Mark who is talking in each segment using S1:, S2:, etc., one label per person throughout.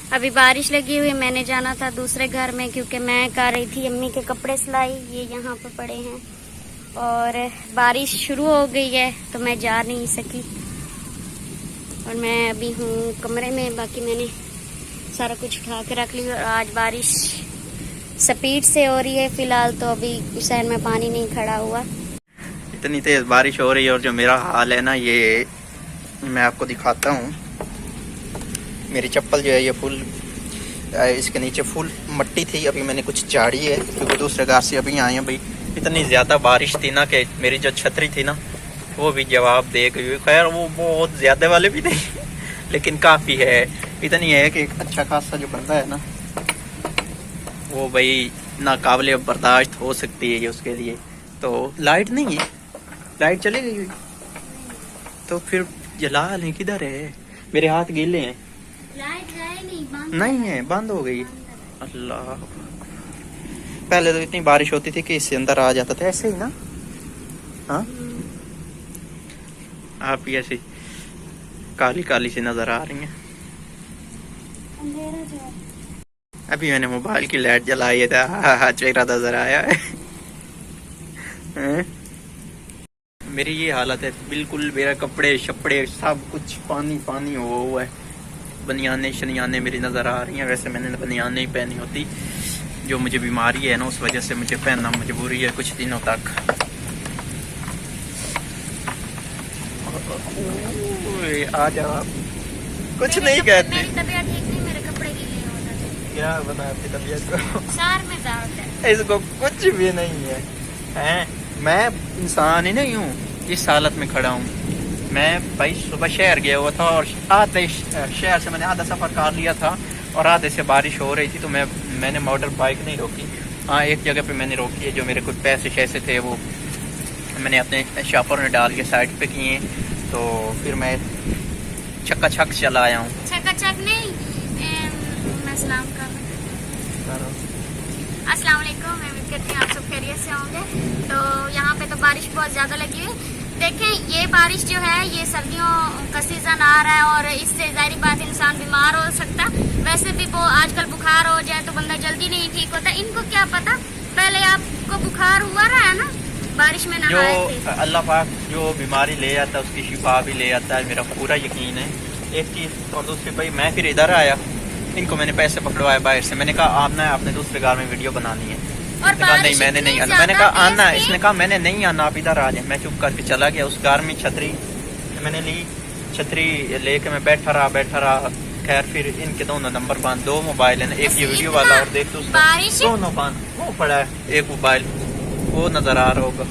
S1: अभी बारिश लगी हुई, मैंने जाना था दूसरे घर में क्योंकि मैं कर रही थी अम्मी के कपड़े सिलाई। ये यहाँ पे पड़े हैं और बारिश शुरू हो गई है तो मैं जा नहीं सकी और मैं अभी हूँ कमरे में। बाकी मैंने सारा कुछ उठा के रख लिया और आज बारिश स्पीड से हो रही है फिलहाल, तो अभी हुसैन में पानी नहीं खड़ा हुआ।
S2: इतनी तेज बारिश हो रही है और जो मेरा हाल है ना, ये मैं आपको दिखाता हूँ। मेरी चप्पल जो है ये फुल, इसके नीचे फुल मट्टी थी। अभी मैंने कुछ झाड़ी है क्योंकि दूसरे घर से अभी आए हैं। भाई इतनी ज़्यादा बारिश थी ना कि मेरी जो छतरी थी ना वो भी जवाब दे गई। खैर वो बहुत ज़्यादा वाले भी नहीं लेकिन काफ़ी है। इतनी है कि एक अच्छा खासा जो बंदा है ना वो भाई नाकाबिले बर्दाश्त हो सकती है ये उसके लिए। तो लाइट नहीं है, लाइट चली गई तो फिर जला लें। किधर है? मेरे हाथ गीले हैं।
S1: लाइट है
S2: नहीं है, बंद हो गई। अल्लाह, पहले तो इतनी बारिश होती थी कि इससे अंदर आ जाता था ऐसे ही ना। हाँ, आप भी ऐसी काली काली सी नजर आ रही हैं। अभी मैंने मोबाइल की लाइट जलाई है था, चेहरा नजर आया है। मेरी ये हालत है बिल्कुल। मेरा कपड़े शपड़े सब कुछ पानी पानी हुआ है। बनियाने शनियाने मेरी नज़र आ रही हैं। वैसे मैंने बनियान नहीं पहनी होती, जो मुझे बीमारी है ना उस वजह से मुझे पहनना मजबूरी है कुछ दिनों तक। आ जाओ आप, कुछ नहीं कहते।
S1: मेरी तबीयत ठीक नहीं, मेरे कपड़े गीले हो जाते।
S2: क्या बना आपकी तबीयत को?
S1: सार में दर्द है।
S2: इसको कुछ भी नहीं है, हैं? मैं इंसान ही नहीं हूँ, इस हालत में खड़ा हूँ। मैं भाई सुबह शहर गया हुआ था और आधे शहर से मैंने आधा सफ़र कर लिया था और आधे से बारिश हो रही थी तो मैंने मोटर बाइक नहीं रोकी। हाँ, एक जगह पे मैंने रोकी है। जो मेरे कुछ पैसे शैसे थे वो मैंने अपने शॉपर में डाल के साइड पे किए, तो फिर मैं चक्का छक चला आया हूँ।
S1: चक्का छक नहीं, मैं सलाम कर अस्सलाम वालेकुम। मैं उम्मीद करती हूँ आप सब खैरियत से होंगे। तो यहाँ पे तो बारिश बहुत ज़्यादा लगी हुई। देखें, ये बारिश जो है ये सर्दियों का सीज़न आ रहा है और इससे ज़ाहिर बात इंसान बीमार हो सकता। वैसे भी वो आजकल बुखार हो जाए तो बंदा जल्दी नहीं ठीक होता। इनको क्या पता, पहले आपको बुखार हुआ रहा है ना, बारिश में नहाए थे।
S2: अल्लाह पाक जो बीमारी ले आता है उसकी शिफा भी ले आता है, मेरा पूरा यकीन है। एक चीज़ और दूसरी, भाई मैं फिर इधर आया, इनको मैंने पैसे पकड़वाए बाहर से। मैंने कहा आना है, आपने दूसरे घर में वीडियो बनानी है। इसने कहा नहीं मैंने नहीं आना। मैंने कहा आना है, इसने कहा मैंने नहीं आना, आप इधर आ जाए। मैं चुप करके चला गया। उस कार में छतरी मैंने ली, छतरी लेके मैं बैठा रहा। खैर फिर इनके दोनों नंबर बंद, दो मोबाइल है ना, एक ये वीडियो वाला और देख दूसरा, दोनों बंद। वो पड़ा है एक मोबाइल, वो नजर आ रहा होगा,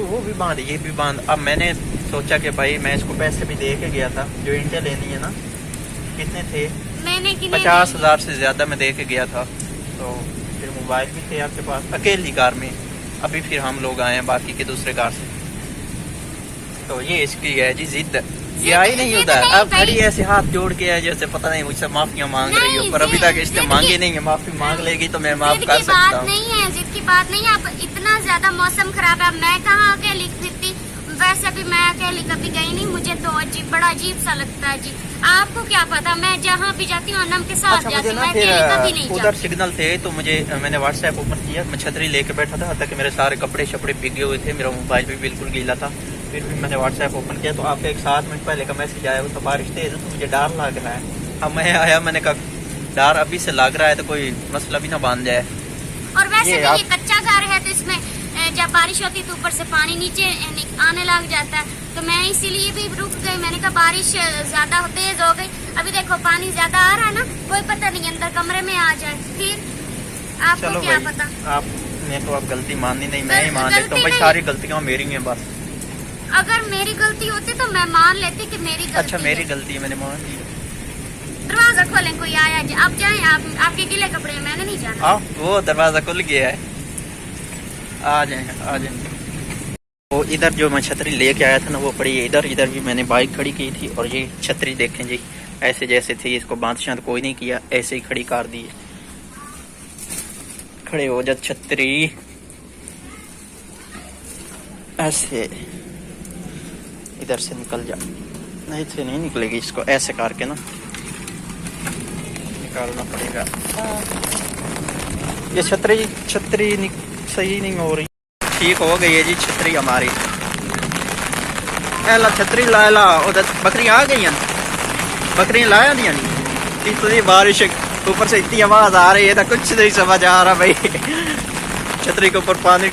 S2: वो भी बंद, ये भी बंद। अब मैंने सोचा कि भाई मैं इसको पैसे भी दे के गया था, जो इंटे लेनी है ना, कितने थे, 50,000 से ज्यादा मैं दे के गया था। तो फिर मोबाइल भी थे आपके पास, अकेली कार में। अभी फिर हम लोग आए हैं बाकी के दूसरे कार से। तो ये इसकी है जी जिद, ये आई नहीं उधर। अब खड़ी ऐसे हाथ जोड़ के है जैसे पता नहीं मुझसे माफिया मांग रही हो, पर अभी तक इसने मांगी नहीं है। माफी मांग लेगी तो मैं माफ कर सकता हूँ।
S1: नहीं है, जिद की बात नहीं है। अब इतना ज्यादा मौसम खराब है, मैं कहाँ अकेली फिरती। वैसे भी मैं अकेली कभी गई नहीं, मुझे तो बड़ा अजीब सा लगता है जी। आपको क्या पता, मैं जहाँ भी जाती हूँ अनम के साथ जाती हूँ, मैं अकेली कभी नहीं जाती।
S2: उधर सिग्नल थे तो मैंने व्हाट्सएप ओपन किया, मैं छतरी लेके बैठा था ताकि मेरे सारे कपड़े शपड़े भीगे हुए थे, मेरा मोबाइल भी बिल्कुल गीला था। फिर भी मैंने व्हाट्सएप ओपन किया तो आपका एक 7 मिनट पहले का मैसेज आया, वो तो बारिश तेज है तो मुझे डर लग रहा है। अब मैं आया, मैंने कहा डर अभी से लग रहा है तो कोई मसला भी ना बांध जाए।
S1: और वैसे भी ये कच्चा घर है तो इसमें जब बारिश होती है तो ऊपर से पानी नीचे आने लग जाता है, तो मैं इसीलिए भी रुक गई। मैंने कहा बारिश ज्यादा तेज हो गई, अभी देखो पानी ज्यादा आ रहा है ना, कोई पता नहीं अंदर कमरे में आ जाए, फिर आपको क्या पता।
S2: आपने तो आप गलती माननी नहीं, मैं ही मान लेता हूँ भाई, सारी गलतियाँ मेरी हैं बस।
S1: अगर मेरी गलती होती तो मैं मान लेती कि मेरी गलती।
S2: अच्छा मेरी गलती है, मैंने मान ली।
S1: दरवाजा खोलें, कोई आया, आप जाएं, आपके गीले कपड़े, मैंने नहीं जाना।
S2: हाँ, वो दरवाजा खुल गया है, आ जाए। वो इधर जो मैं छतरी लेके आया था ना वो पड़ी है इधर भी मैंने बाइक खड़ी की थी और ये छतरी देखें जी, ऐसे जैसे थी, इसको बांध शांत कोई नहीं किया, ऐसे ही खड़ी कर दी है। खड़े हो जा छतरी, ऐसे इधर से निकल जा, नहीं से नहीं निकलेगी, इसको ऐसे करके ना निकालना पड़ेगा। ये छतरी सही नहीं हो रही। ठीक हो गई है जी छतरी हमारी। एला छतरी ला उधर बकरी आ गई हैं, बकरियां लाया दिया नहीं। इतनी बारिश ऊपर से इतनी आवाज आ रही है तो कुछ नहीं समझ आ रहा भाई। छतरी के ऊपर पानी,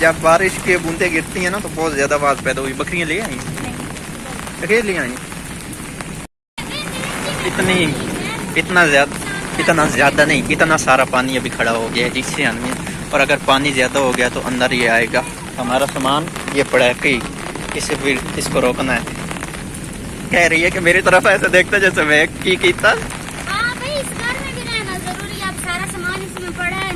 S2: जब बारिश की बूंदें गिरती हैं ना तो बहुत ज्यादा आवाज पैदा हुई। बकरियां ले आई, अकेले ले आई। इतना ज्यादा नहीं, इतना सारा पानी अभी खड़ा हो गया है जिससे हमें, और अगर पानी ज्यादा हो गया तो अंदर ही आएगा। हमारा सामान ये पड़ा है कि इसे भी इसको रोकना है। कह रही है कि मेरी तरफ ऐसे देखता जैसे मैं की कीता।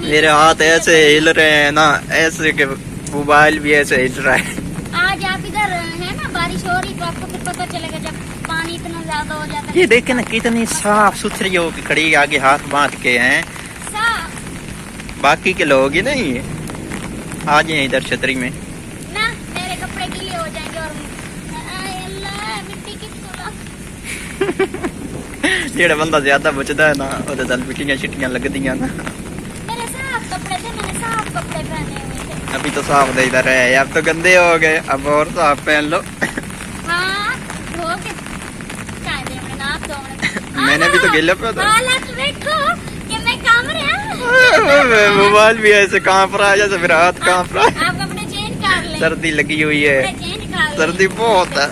S2: मेरे हाथ ऐसे हिल रहे हैं ना, ऐसे कि मोबाइल भी ऐसे हिल रहा है।
S1: आज आप इधर है ना, बारिश हो रही तो आपको फिर पता चलेगा जब पानी इतना ज्यादा हो जाता है।
S2: ये देखे ना कितनी साफ सुथरी हो के खड़ी, आगे हाथ बांध के हैं। बाकी के लोग ही नहीं है, आ जाए इधर छतरी में
S1: ना, मेरे कपड़े गीले हो जाएंगे और मिट्टी की
S2: जेड़ा बंदा ज्यादा बचता है ना ओदे दल मिट्टियां छिट्टियां लगदियां ना।
S1: मेरे साफ कपड़े थे, मैंने साफ कपड़े पहने हुए थे।
S2: अभी तो साफ दे इधर है, अब तो गंदे हो गए, अब और साफ पहन लो।
S1: हाँ, धो के चाय दे मैंने नाप दो।
S2: मैंने भी तो गिले पे था।
S1: हालत देखो कि मैं काम रहा।
S2: मोबाइल भी ऐसे कांप रहा है जैसे मेरा हाथ कांप रहा है।
S1: आप कपड़े चेंज कर ले।
S2: सर्दी लगी हुई है, सर्दी बहुत है।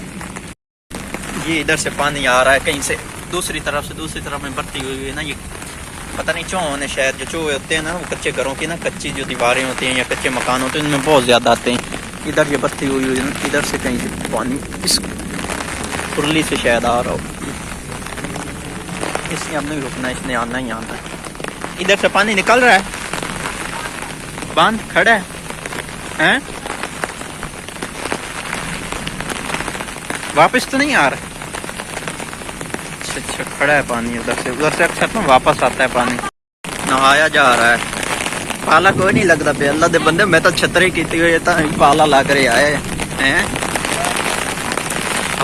S2: ये इधर से पानी आ रहा है कहीं से, दूसरी तरफ में भरती हुई है ना। ये पता नहीं चौन है शायद, जो चूहे होते हैं ना वो कच्चे घरों की ना, कच्ची जो दीवारें होती हैं या कच्चे मकान होते हैं उनमें बहुत ज्यादा आते हैं। इधर ये भरती हुई है, इधर से कहीं से पानी इस कुरली से शायद आ रहा हो। इसने हमने भी रुकना, इसने आना ही आना है। इधर से पानी निकल रहा है, बांध खड़ा है, वापस तो नहीं आ रहा। अच्छा खड़ा है पानी, उधर से अक्सर ना वापस आता है पानी। नहाया जा रहा है, पाला कोई नहीं लगता पे अल्लाह दे बंदे। मैं तो छतरी की हुई था, पाला लग रहे आए हैं।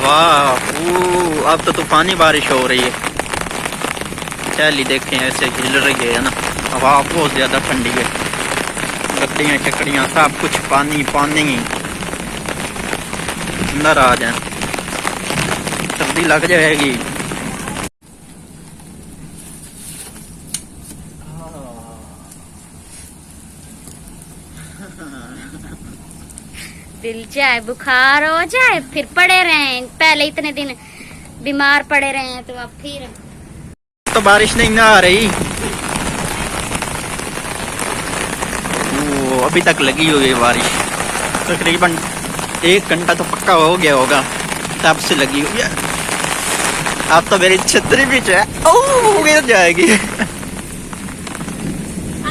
S2: वाह, अब तो तूफानी बारिश हो रही है। चल ही देखें ऐसे हिल रही है ना, हवा बहुत ज्यादा ठंडी है। गड्डियाँ चकड़ियाँ सब कुछ पानी पानी, अंदर आ जाए सर्दी लग जाएगी।
S1: दिल चाहे बुखार हो जाए फिर पड़े रहे। पहले इतने दिन बीमार पड़े रहे हैं तो अब फिर
S2: तो बारिश नहीं ना आ रही। अभी तक लगी हुई है बारिश, तकरीबन 1 घंटा तो पक्का हो गया होगा तब से लगी हुई है। अब तो मेरी छतरी भी जो है गिर जाएगी।
S1: आप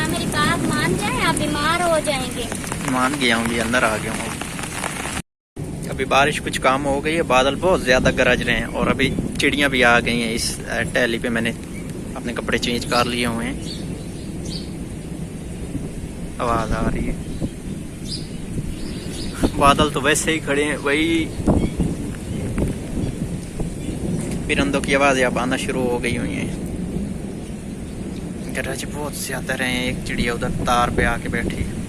S1: मेरी बात मान जाए, आप बीमार हो जाएंगे।
S2: मान गया हूँ, अंदर आ गया हूँ। अभी बारिश कुछ कम हो गई है, बादल बहुत ज्यादा गरज रहे हैं और अभी चिड़ियां भी आ गई हैं। इस टहली पे मैंने अपने कपड़े चेंज कर लिए हुए हैं, आवाज आ रही है। बादल तो वैसे ही खड़े हैं, वही परिंदों की आवाजें अब आना शुरू हो गई हुई हैं। गरज बहुत ज्यादा रहे हैं। एक चिड़िया उधर तार पे आके बैठी है।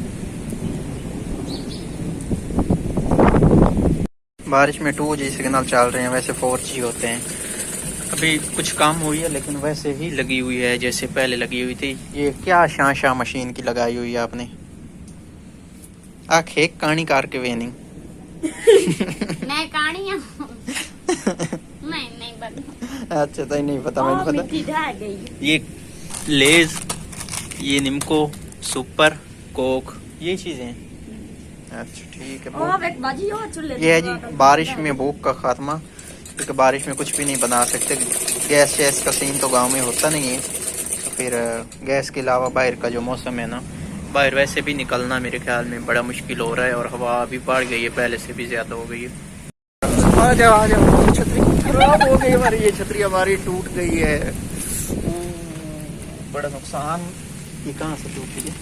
S2: बारिश में 2G सिग्नल चल रहे हैं, वैसे 4G होते हैं। अभी कुछ काम हुई है लेकिन वैसे ही लगी हुई है जैसे पहले लगी हुई थी। ये क्या शां मशीन की लगाई हुई है आपने? आखे कहानी कार के वे नहीं।
S1: मैं कहानी नहीं पता।
S2: अच्छा तो नहीं पता, मैंने
S1: पता।
S2: ये लेज, ये निम्को, सुपर, कोक, ये चीजें हैं। अच्छा ठीक है। ये है जी बारिश में भूख का खात्मा, क्योंकि बारिश में कुछ भी नहीं बना सकते। गैस शैस का सीन तो गांव में होता नहीं है, तो फिर गैस के अलावा बाहर का जो मौसम है ना, बाहर वैसे भी निकलना मेरे ख्याल में बड़ा मुश्किल हो रहा है और हवा अभी बढ़ गई है, पहले से भी ज्यादा हो गई है। आ जाओ, छतरी खराब हो गई हमारी, ये छतरी हमारी टूट गई है। बड़ा नुकसान। ये कहाँ से टूटी है?